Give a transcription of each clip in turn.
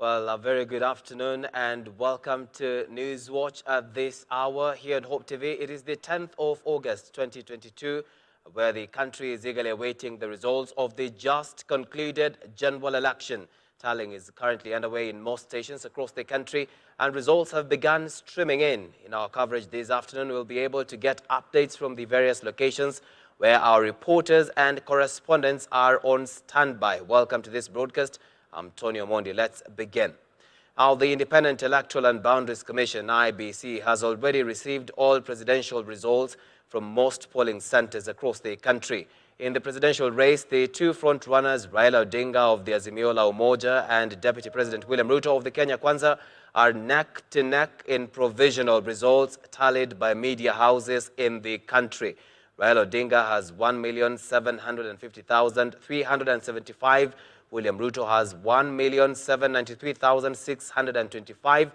Well, a very good afternoon and welcome to Newswatch at this hour here on Hope TV. It is the 10th of August 2022, where the country is eagerly awaiting the results of the just concluded general election. Tallying is currently underway in most stations across the country and results have begun streaming in. In our coverage this afternoon, we'll be able to get updates from the various locations where our reporters and correspondents are on standby. Welcome to this broadcast. I'm Tony Omondi. Let's begin. Now, the Independent Electoral and Boundaries Commission, IEBC, has already received all presidential results from most polling centers across the country. In the presidential race, the two front-runners, Raila Odinga of the Azimio la Umoja and Deputy President William Ruto of the Kenya Kwanza, are neck to neck in provisional results tallied by media houses in the country. Raila Odinga has 1,750,375. William Ruto has 1,793,625.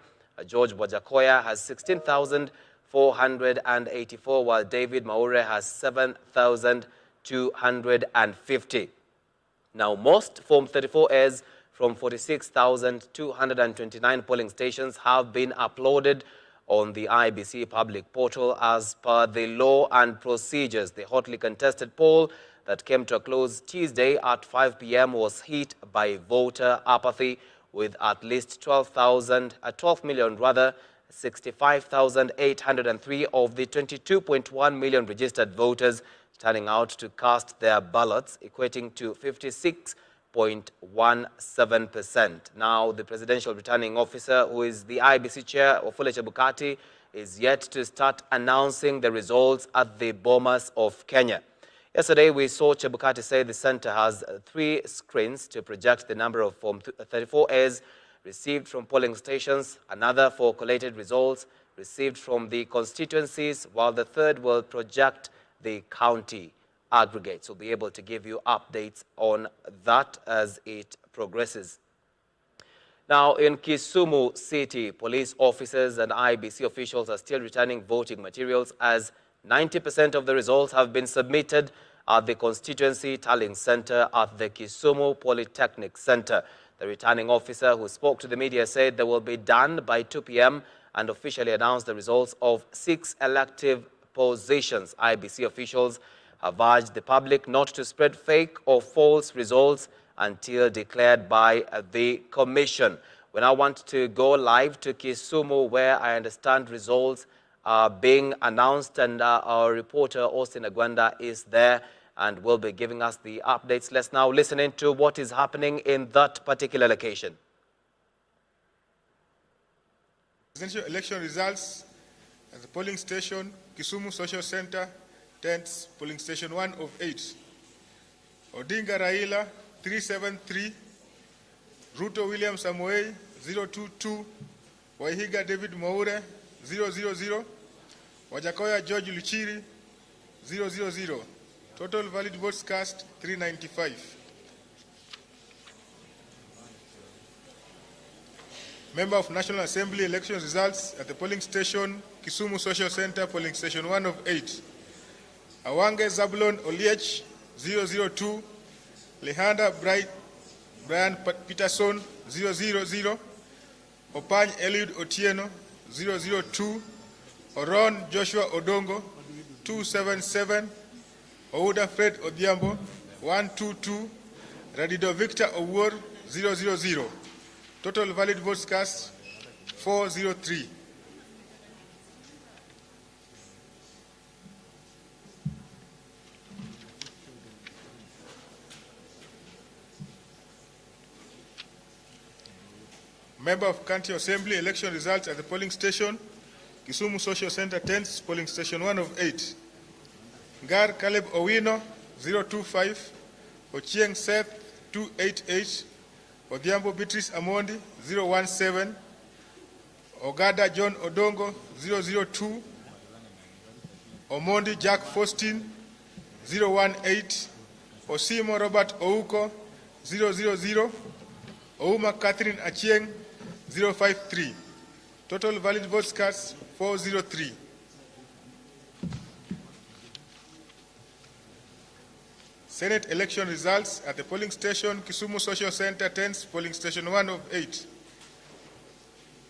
George Wajackoyah has 16,484, while David Maure has 7,250. Now, most Form 34As from 46,229 polling stations have been uploaded on the IEBC public portal as per the law and procedures. The hotly contested poll that came to a close Tuesday at 5 p.m. was hit by voter apathy, with at least 65,803 of the 22.1 million registered voters turning out to cast their ballots, equating to 56.17%. Now, the presidential returning officer, who is the IEBC chair, Wafula Chebukati, is yet to start announcing the results at the Bomas of Kenya. Yesterday, we saw Chebukati say the center has 3 screens to project the number of Form 34As received from polling stations, another for collated results received from the constituencies, while the third will project the county aggregates. We'll be able to give you updates on that as it progresses. Now, in Kisumu City, police officers and IEBC officials are still returning voting materials as 90% of the results have been submitted at the constituency tallying center at the Kisumu Polytechnic Center. The returning officer who spoke to the media said they will be done by 2 p.m. and officially announced the results of 6 elective positions. IEBC officials have urged the public not to spread fake or false results until declared by the commission. We now want to go live to Kisumu, where I understand results are being announced, and our reporter Austin Agwanda is there and will be giving us the updates. Let's now listen into what is happening in that particular location. Presidential election results at the polling station, Kisumu Social Center, tents, polling station 1 of 8. Odinga Raila, 373. Ruto William Samoei, 022. Waihiga David Maure, 000. Wajackoyah George Luchiri, 000. Total valid votes cast, 395. Member of National Assembly election results at the polling station, Kisumu Social Center, polling station 1 of 8. Awange Zabulon Oliech, 002. Lehanda Brian Peterson, 000. Opany Eliud Otieno, 002. Oron Joshua Odongo, 277. Ouda Fred Odhiambo, 122. Radido Victor Owuor, 000. Total valid votes cast, 403. Member of County Assembly election results at the polling station, Kisumu Social Center tents, polling station 1 of 8. Gar Caleb Owino, 025. Ochieng Seth, 288. Odhiambo Beatrice Amondi, 017. Ogada John Odongo, 002. Omondi Jack Faustin, 018. Osimo Robert Ouko, 000. Ouma Catherine Achieng, 053. Total valid votes cast, 403. Senate election results at the polling station, Kisumu Social Center tents, polling station 1 of 8.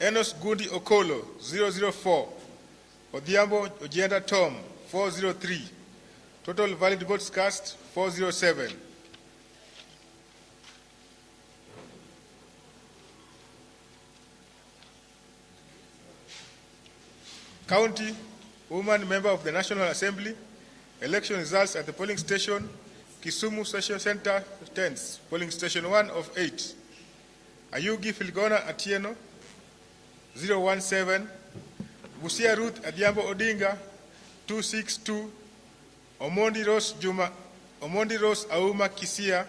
Enos Gundi Okolo, 004. Odhiambo Ojienda Tom, 403. Total valid votes cast, 407. County Woman Member of the National Assembly. Election results at the polling station, Kisumu Social Center, Tents, polling station 1 of 8. Ayugi Filgona Atieno, 017. Busia Ruth Adhiambo Odinga, 262. Omondi Rose Auma Kisia,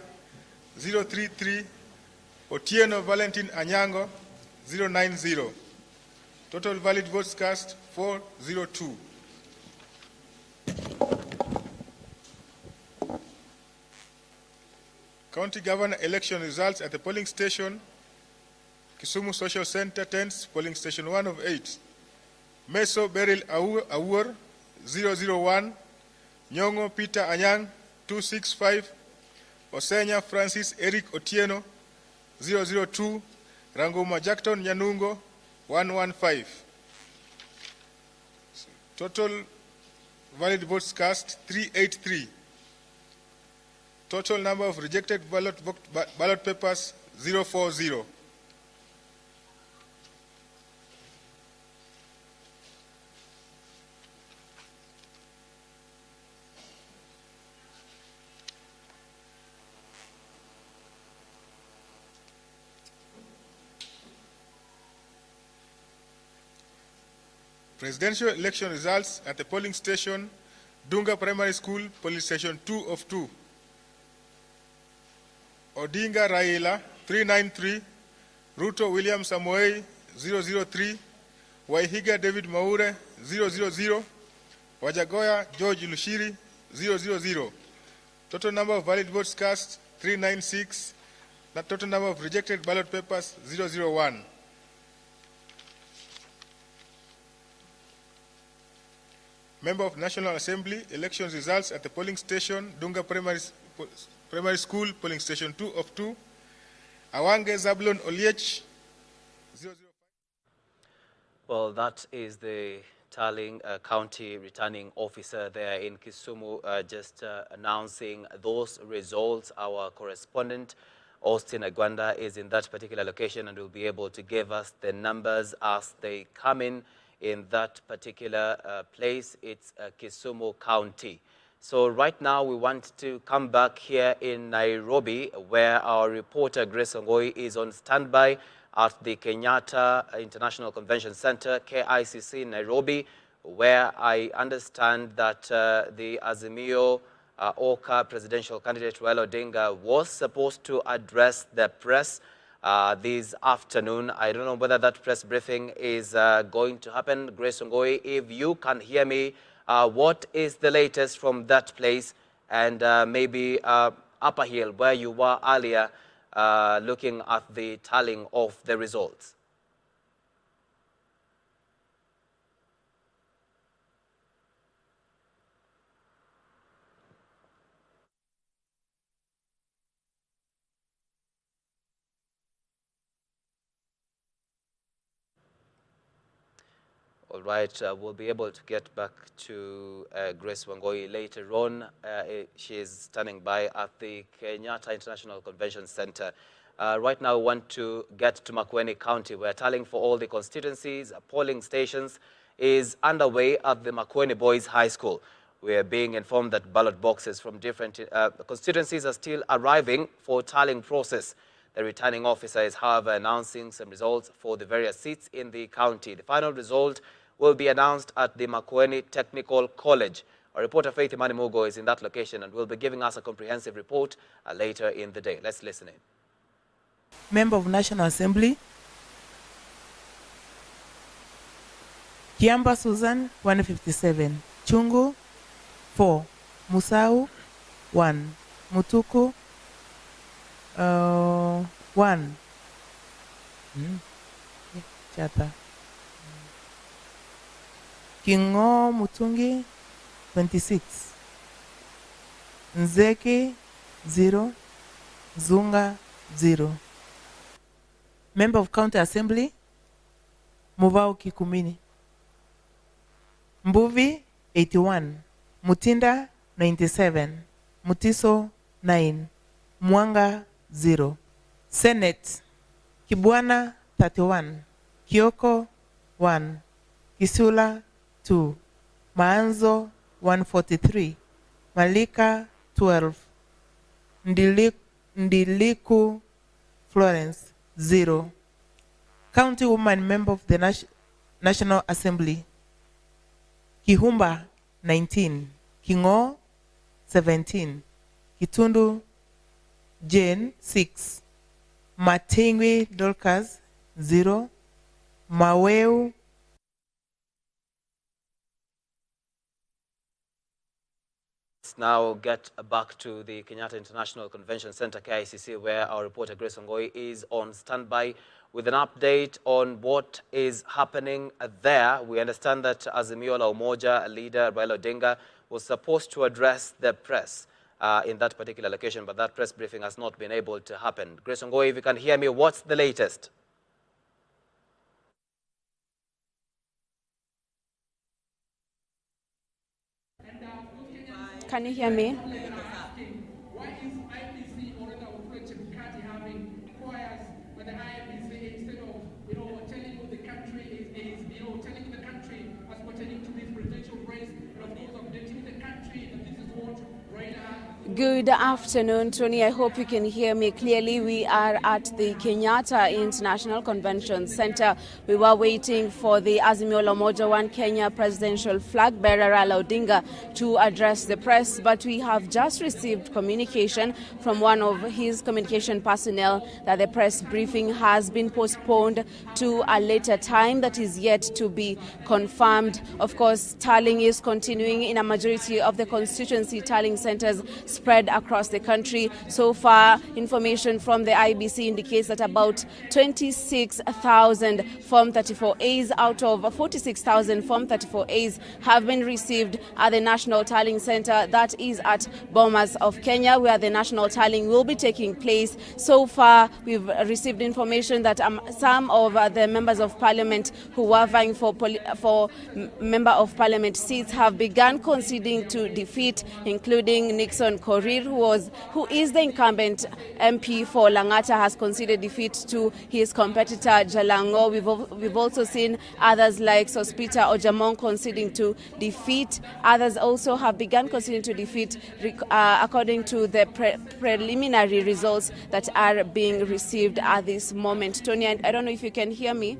033. Otieno Valentin Anyango, 090. Total valid votes cast, 402. County Governor election results at the polling station, Kisumu Social Center, Tents, polling station 1 of 8. Meso Beryl Awur, 001. Nyongo Peter Anyang, 265. Osenya Francis Eric Otieno, 002. Ranguma Jackton Nyanungo, 115. Total valid votes cast, 383. Total number of rejected ballot papers, 040. Presidential election results at the polling station, Dunga Primary School, polling station 2 of 2. Odinga Raila, 393. Ruto William Samoei, 003. Waihiga David Maure, 000. Wajagoya George Lushiri, 000. Total number of valid votes cast, 396. The total number of rejected ballot papers, 001. Member of National Assembly, elections results at the polling station, Dunga Primary School, polling station 2 of 2. Awange Zablon Oliech, 005. Well, that is the Tallying County Returning Officer there in Kisumu, just announcing those results. Our correspondent, Austin Agwanda, is in that particular location and will be able to give us the numbers as they come in that particular place. It's Kisumu County. So right now we want to come back here in Nairobi, where our reporter Grace Ongoi is on standby at the Kenyatta International Convention Center, KICC, Nairobi, where I understand that the Azimio Oka presidential candidate Raila Odinga was supposed to address the press this afternoon. I don't know whether that press briefing is going to happen. Grace Ongoi, if you can hear me, what is the latest from that place, and maybe Upper Hill, where you were earlier looking at the tallying of the results? All right, we'll be able to get back to Grace Wangoi later on. She is standing by at the Kenyatta International Convention Center. Right now, we want to get to Makueni County, where tallying for all the constituencies, polling stations, is underway at the Makueni Boys High School. We are being informed that ballot boxes from different constituencies are still arriving for tallying process. The returning officer is, however, announcing some results for the various seats in the county. The final result will be announced at the Makueni Technical College. Our reporter Faith Imani Mugo is in that location and will be giving us a comprehensive report later in the day. Let's listen in. Member of National Assembly, Kiamba Susan, 157. Chungu, 4. Musau, 1. Mutuku, 1. Chata. Kingo Mutungi, 26. Nzeki, 0. Zunga, 0. Member of County Assembly, Muvauki 10, Mbuvi 81, Mutinda 97, Mutiso 9, Mwanga 0. Senate, Kibwana 31, Kioko 1, Kisula 2, Maanzo 143, Malika 12, Ndiliku Florence 0. County Woman Member of the National Assembly, Kihumba 19, Kingo 17, Kitundu Jane 6, Matingwi Dorcas 0, Maweu Let's now get back to the Kenyatta International Convention Center, KICC, where our reporter Grace Ongoi is on standby with an update on what is happening there. We understand that Azimio la Umoja leader Raila Odinga was supposed to address the press in that particular location, but that press briefing has not been able to happen. Grace Ongoi, if you can hear me, what's the latest? Can you hear me? Why is IBC or Fuleche Bukati having choirs with the IBC instead of, telling you the country is telling the country as pertaining to this presidential race, and of course updating the country that this is what Raila. Good afternoon, Tony. I hope you can hear me clearly. We are at the Kenyatta International Convention Center. We were waiting for the Azimio la Umoja One Kenya presidential flag bearer Raila Odinga to address the press, but we have just received communication from one of his communication personnel that the press briefing has been postponed to a later time that is yet to be confirmed. Of course, tallying is continuing in a majority of the constituency tallying centers spread across the country. So far, information from the IBC indicates that about 26,000 Form 34As out of 46,000 Form 34As have been received at the National Tallying Center, that is at Bomas of Kenya, where the national tallying will be taking place. So far, we've received information that some of the members of parliament who were vying for member of parliament seats have begun conceding to defeat, including Nixon Korir, who is the incumbent MP for Lang'ata, has conceded defeat to his competitor Jalango. We've also seen others like Sospita Ojamong conceding to defeat. Others also have begun conceding to defeat according to the preliminary results that are being received at this moment. Tony, I don't know if you can hear me.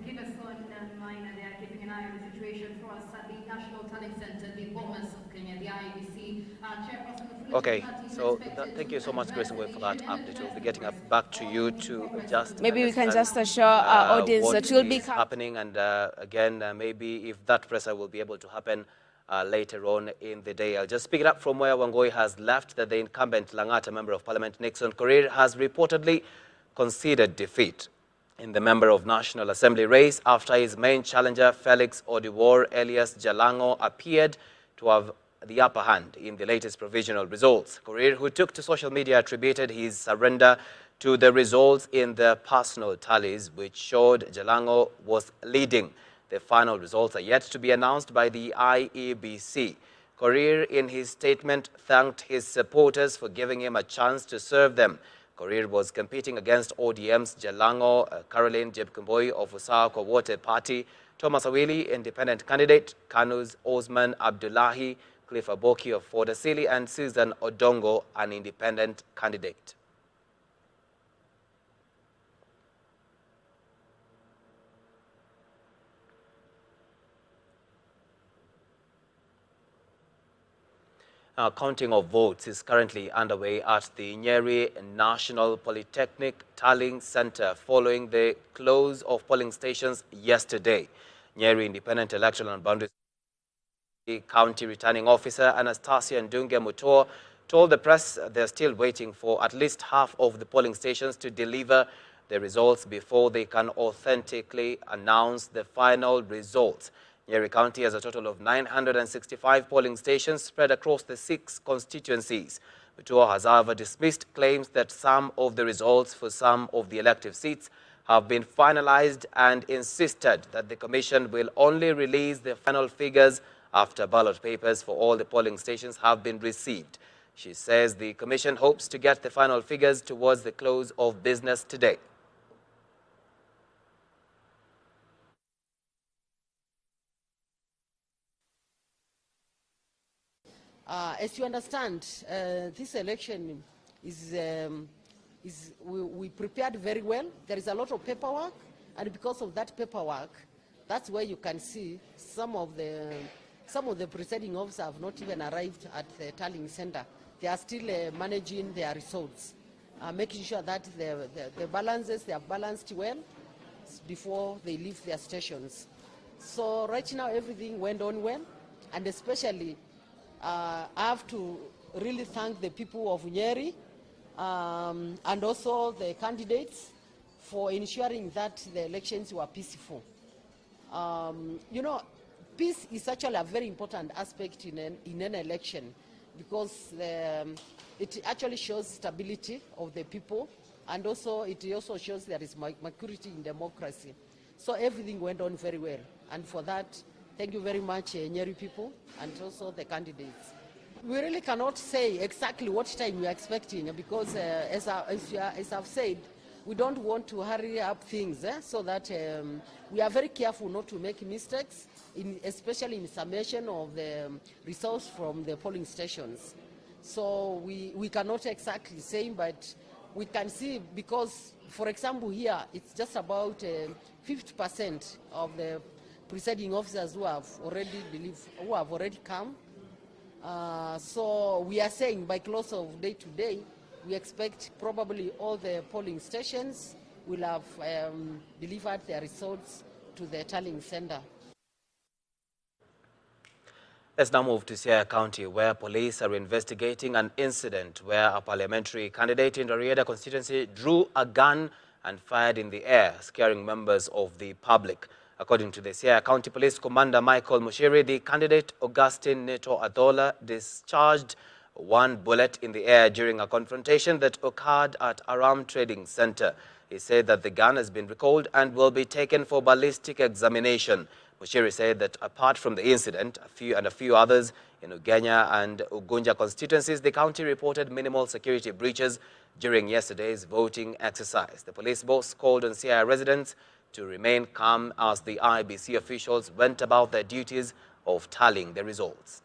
Keep us on mind, they are keeping an eye on the situation for us at the National Tallying Center, the Bomas of Kenya, the IBC chairperson. Okay, so thank you so much, Grace Ongoi, for that update. We'll be getting back to you to just maybe we can just assure our audience that will be happening, and again, maybe if that presser will be able to happen later on in the day. I'll just pick it up from where Wangoi has left, that the incumbent Lang'ata Member of Parliament Nixon Korir has reportedly conceded defeat in the Member of National Assembly race after his main challenger Felix Odiwuor Elias Jalango appeared to have the upper hand in the latest provisional results. Korir, who took to social media, attributed his surrender to the results in the personal tallies, which showed Jalango was leading. The final results are yet to be announced by the IEBC. Korir, in his statement, thanked his supporters for giving him a chance to serve them. Korir was competing against ODM's Jalango, Caroline Jepkemboi of Usawa Kwa Wote Party, Thomas Awili, independent candidate, Kanu's Osman Abdullahi, Cliff Aboki of Ford Asili, and Susan Odongo, an independent candidate. Counting of votes is currently underway at the Nyeri National Polytechnic Tallying Center following the close of polling stations yesterday. Nyeri Independent Electoral and Boundaries County Returning Officer Anastasia Ndunge Mutor told the press they're still waiting for at least half of the polling stations to deliver the results before they can authentically announce the final results. Nyeri County has a total of 965 polling stations spread across the 6 constituencies. Mutua has, however, dismissed claims that some of the results for some of the elective seats have been finalized and insisted that the commission will only release the final figures after ballot papers for all the polling stations have been received. She says the commission hopes to get the final figures towards the close of business today. As you understand, this election we prepared very well. There is a lot of paperwork, and because of that paperwork, that's where you can see some of the presiding officers have not even arrived at the tallying center. They are still managing their results, making sure that the balances, they are balanced well before they leave their stations. So right now everything went on well, and especially I have to really thank the people of Nyeri and also the candidates for ensuring that the elections were peaceful. You know, peace is actually a very important aspect in an election, because it actually shows stability of the people, and also it also shows there is maturity in democracy. So everything went on very well, and for that, thank you very much, Nyeri people, and also the candidates. We really cannot say exactly what time we are expecting, because as I've said, we don't want to hurry up things, so that we are very careful not to make mistakes, especially in summation of the results from the polling stations. So we cannot exactly say, but we can see, because, for example, here it's just about 50% of the presiding officers who have already come. So we are saying by close of day today, we expect probably all the polling stations will have delivered their results to the tallying center. Let's now move to Siaya County, where police are investigating an incident where a parliamentary candidate in the Rarieda constituency drew a gun and fired in the air, scaring members of the public. According to the Siaya County Police Commander Michael Mushiri, the candidate Augustine Neto Adola discharged one bullet in the air during a confrontation that occurred at Aram Trading Center. He said that the gun has been recalled and will be taken for ballistic examination. Mushiri said that apart from the incident, a few others in Ugenya and Ugunja constituencies, the county reported minimal security breaches during yesterday's voting exercise. The police boss called on Siaya residents to remain calm as the IEBC officials went about their duties of tallying the results.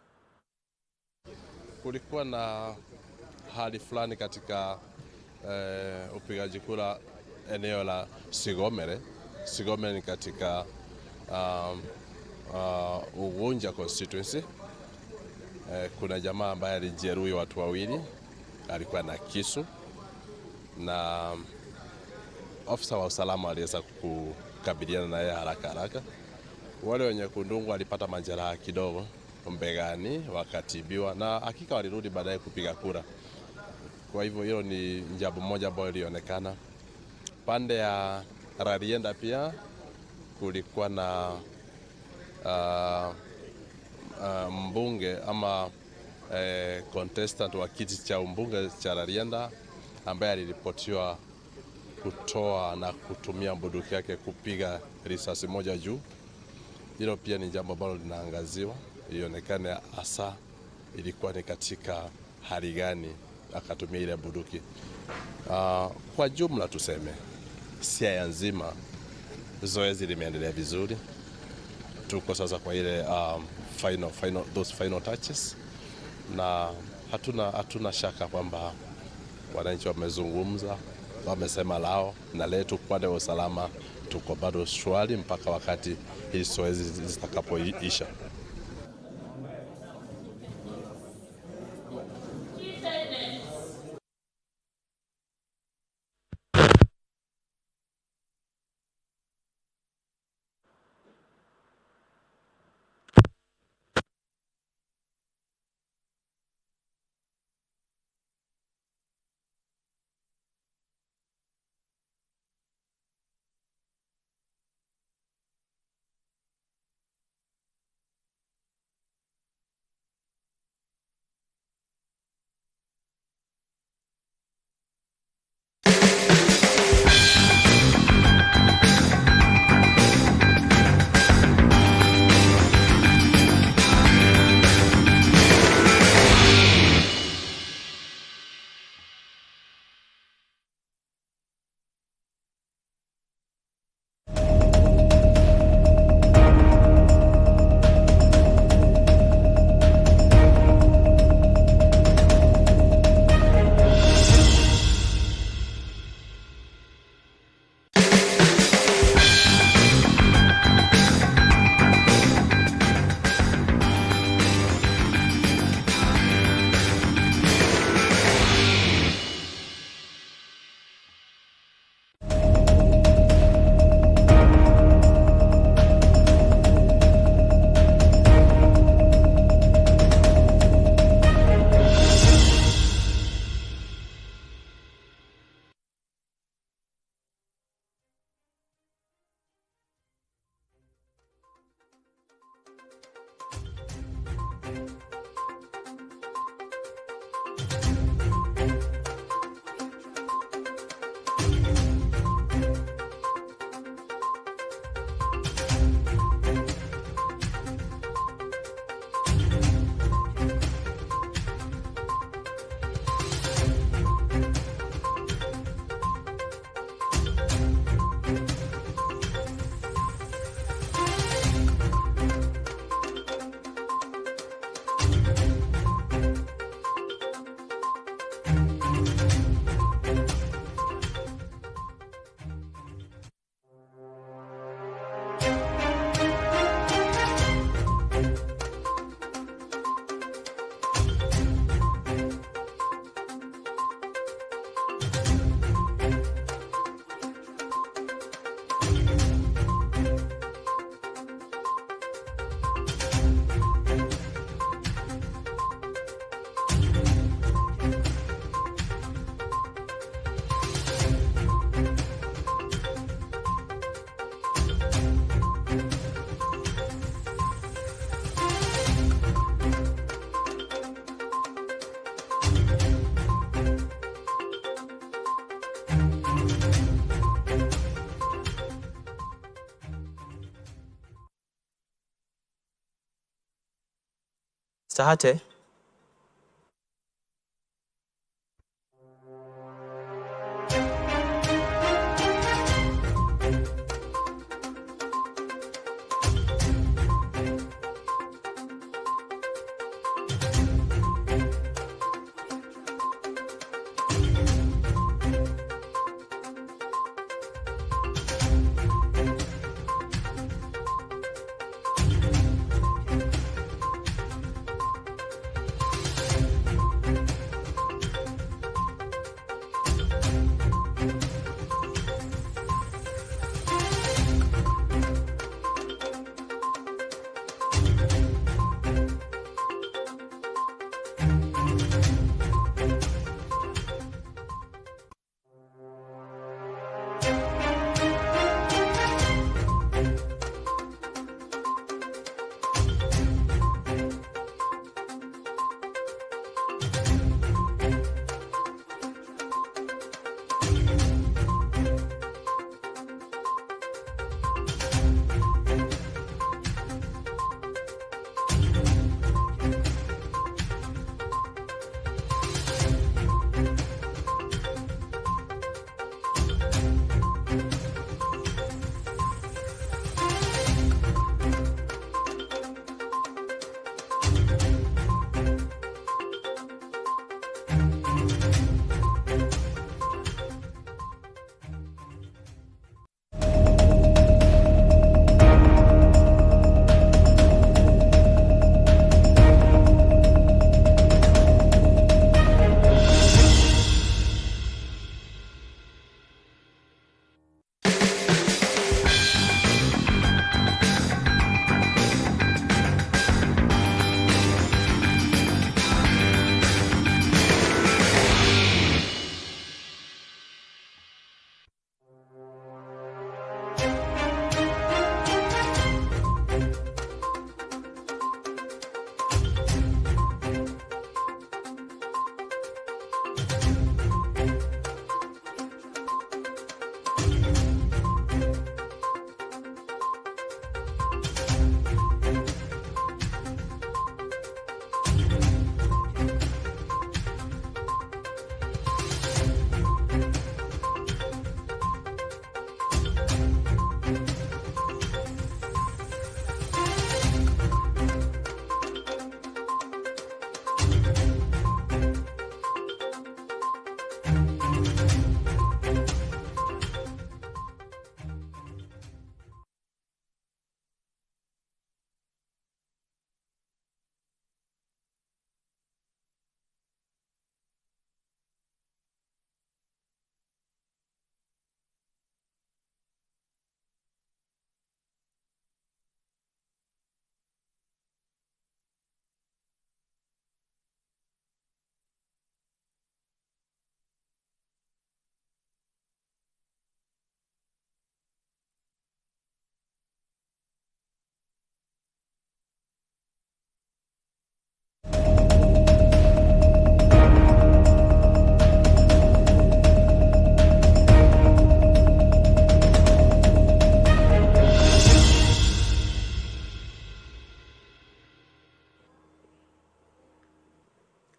Kulikuwa na hali fulani katika upigaji kura eneo la Sigomere. Sigomere ni katika Ugunja constituency. Kuna jamaa ambaye alijeruhi watu wawili, alikuwa na kisu, na ofisa wa usalama aliweza kukabiliana naye haraka. Wale wenye kundungu walipata majeraha kidogo mbegani, wakatibiwa, na hakika walirudi baadaye kupiga kura. Kwa hivyo hiyo ni jambo moja ambalo lilionekana. Pande ya Rarieda pia kulikuwa na mbunge ama contestant wa kiti cha mbunge cha Rarieda ambaye aliripotiwa kutoa na kutumia bunduki yake kupiga risasi moja juu. Hilo pia ni jambo ambalo linaangaziwa, ionekane hasa ilikuwa ni katika hali gani akatumia ile bunduki. Kwa jumla tuseme Siaya nzima zoezi limeendelea vizuri. Tuko sasa kwa ile those final touches, na hatuna shaka kwamba wananchi wamezungumza, wamesema lao, na letu upande wa usalama tuko bado shwari mpaka wakati hili zoezi zitakapoisha. Tahate.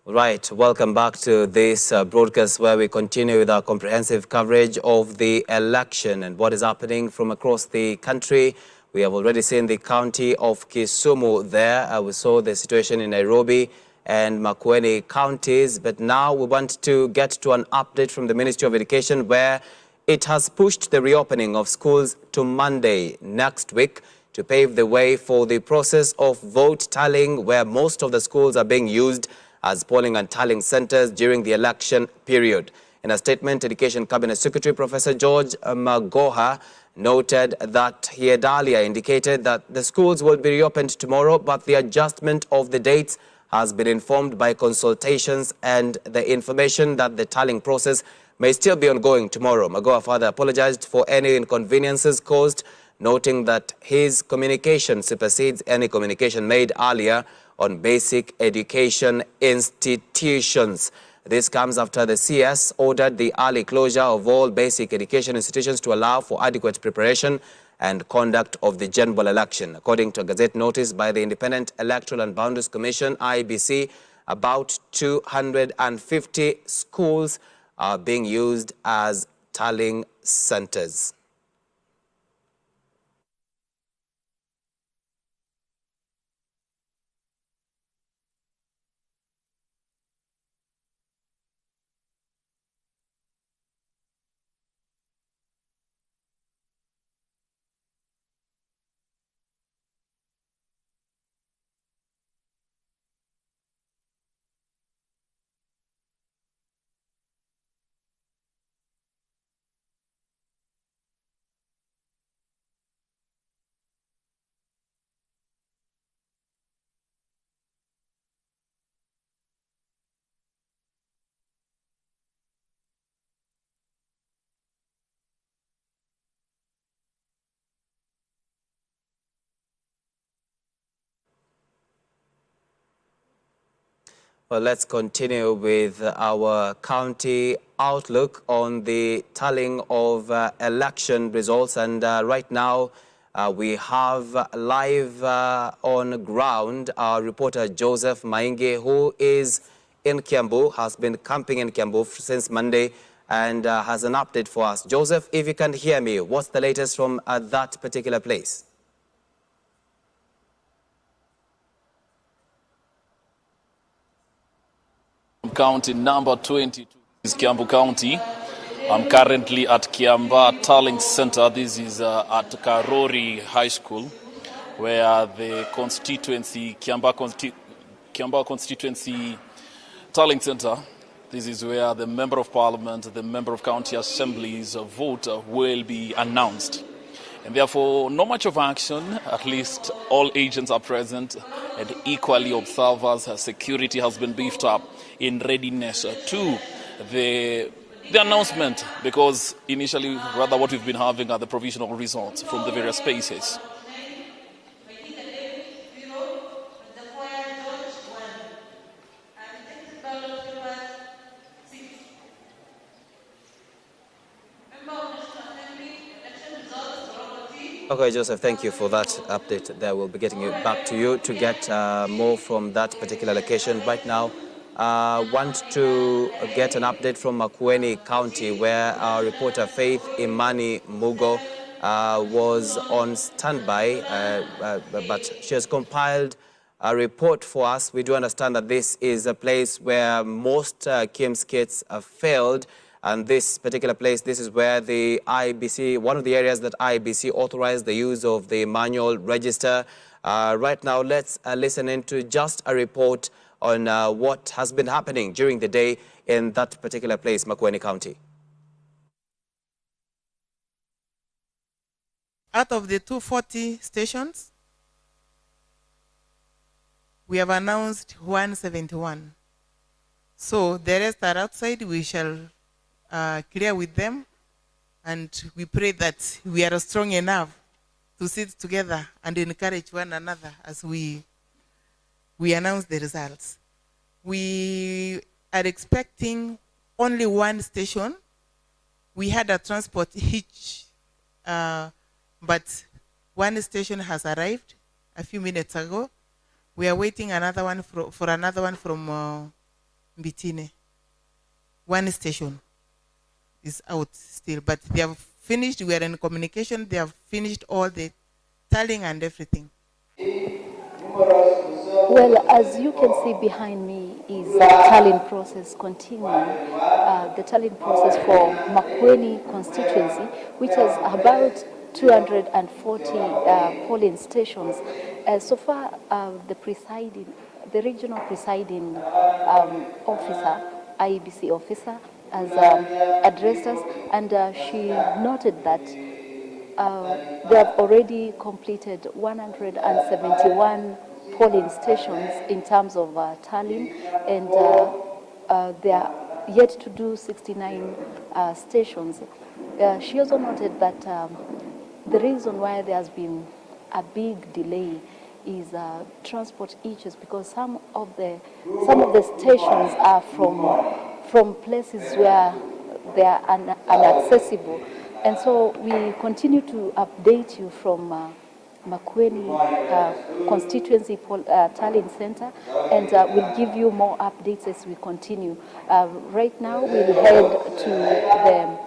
Right, welcome back to this broadcast where we continue with our comprehensive coverage of the election and what is happening from across the country. We have already seen the county of Kisumu there. We saw the situation in Nairobi and Makueni counties, but now we want to get to an update from the Ministry of Education where it has pushed the reopening of schools to Monday next week to pave the way for the process of vote tallying, where most of the schools are being used as polling and tallying centers during the election period. In a statement, Education Cabinet Secretary Professor George Magoha noted that he had earlier indicated that the schools will be reopened tomorrow, but the adjustment of the dates has been informed by consultations and the information that the tallying process may still be ongoing tomorrow. Magoha further apologized for any inconveniences caused, noting that his communication supersedes any communication made earlier on basic education institutions. This comes after the CS ordered the early closure of all basic education institutions to allow for adequate preparation and conduct of the general election. According to a Gazette notice by the Independent Electoral and Boundaries Commission, IEBC, about 250 schools are being used as tallying centers. Well, let's continue with our county outlook on the tallying of election results. And right now, we have live on ground our reporter Joseph Maingi, who is in Kiambu, has been camping in Kiambu since Monday, and has an update for us. Joseph, if you can hear me, what's the latest from that particular place? County number 22 is Kiambu County. I'm currently at Kiamba Tallying Center. This is at Karori High School, where the constituency, Kiamba constituency Tallying Center, this is where the Member of Parliament, the Member of County Assembly's vote will be announced. And therefore, not much of action, at least all agents are present, and equally observers, security has been beefed up in readiness to the announcement, because initially, rather, what we've been having are the provisional results from the various spaces. Okay, Joseph, thank you for that update there. We'll be getting it back to you to get more from that particular location. Right now, want to get an update from Makueni County, where our reporter Faith Imani Mugo was on standby, but she has compiled a report for us. We do understand that this is a place where most KIEMS kits have failed. And this particular place, this is where the IEBC, one of the areas that IEBC authorized the use of the manual register. Right now, let's listen into just a report on what has been happening during the day in that particular place, Makueni County. Out of the 240 stations, we have announced 171. So the rest are outside. We shall clear with them, and we pray that we are strong enough to sit together and encourage one another as we announce the results. We are expecting only one station. We had a transport hitch, but one station has arrived a few minutes ago. We are waiting another one for another one from Mbitine. One station is out still, but they have finished. We are in communication. They have finished all the tallying and everything. Well, as you can see behind me is the tallying process continuing. The tallying process for Makueni constituency, which has about 240 polling stations. So far, the regional presiding officer, IEBC officer, has addressed us, and she noted that they have already completed 171 polling stations in terms of tallying, and they are yet to do 69 stations. She also noted that the reason why there has been a big delay is transport issues, because some of the stations are from places where they are inaccessible, And so we continue to update you from Makueni Constituency Tallying Center, and we'll give you more updates as we continue. Right now, we'll head to the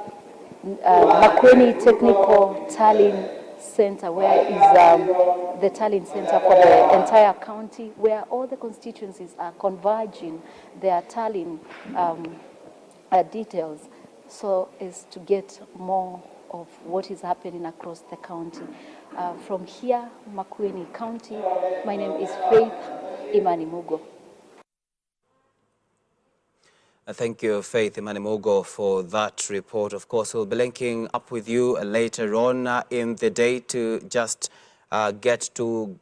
Makueni Technical Tallying Center, where is the tallying center for the entire county, where all the constituencies are converging their tallying details, so as to get more of what is happening across the county. From here, Makueni County, my name is Faith Imanimugo. Thank you, Faith Imanimugo, for that report. Of course, we'll be linking up with you later on in the day to just get to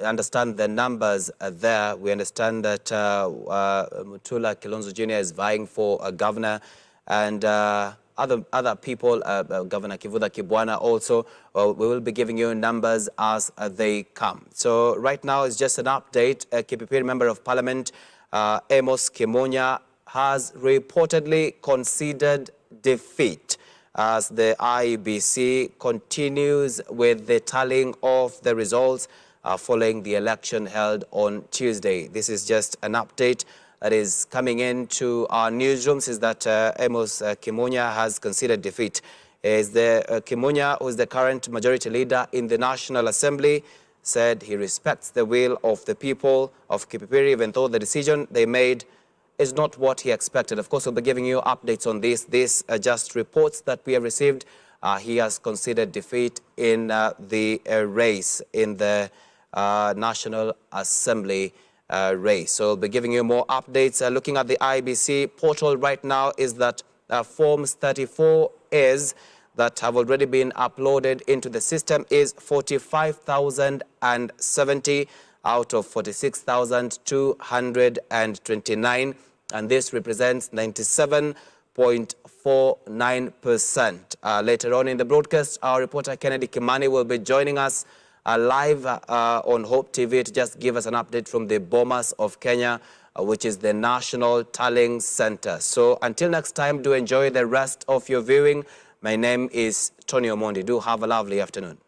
understand the numbers there. We understand that Mutula Kilonzo Jr. is vying for a governor, and other people, Governor Kivutha Kibwana also. We will be giving you numbers as they come. So right now it's just an update. KPP Member of Parliament Amos Kimunya has reportedly conceded defeat as the IEBC continues with the tallying of the results following the election held on Tuesday. This is just an update that is coming into our newsrooms, is that Amos Kimunya has conceded defeat. Kimunya, who is the current majority leader in the National Assembly, said he respects the will of the people of Kipipiri, even though the decision they made is not what he expected. Of course, we'll be giving you updates on this. These are just reports that we have received. He has conceded defeat in the race in the National Assembly race. So we'll be giving you more updates. Looking at the IEBC portal right now is that Forms 34As that have already been uploaded into the system is 45,070 out of 46,229, and this represents 97.49%. Later on in the broadcast, our reporter Kennedy Kimani will be joining us live on Hope TV to just give us an update from the Bomas of Kenya, which is the National Tallying Center. So until next time, do enjoy the rest of your viewing. My name is Tony Omondi. Do have a lovely afternoon.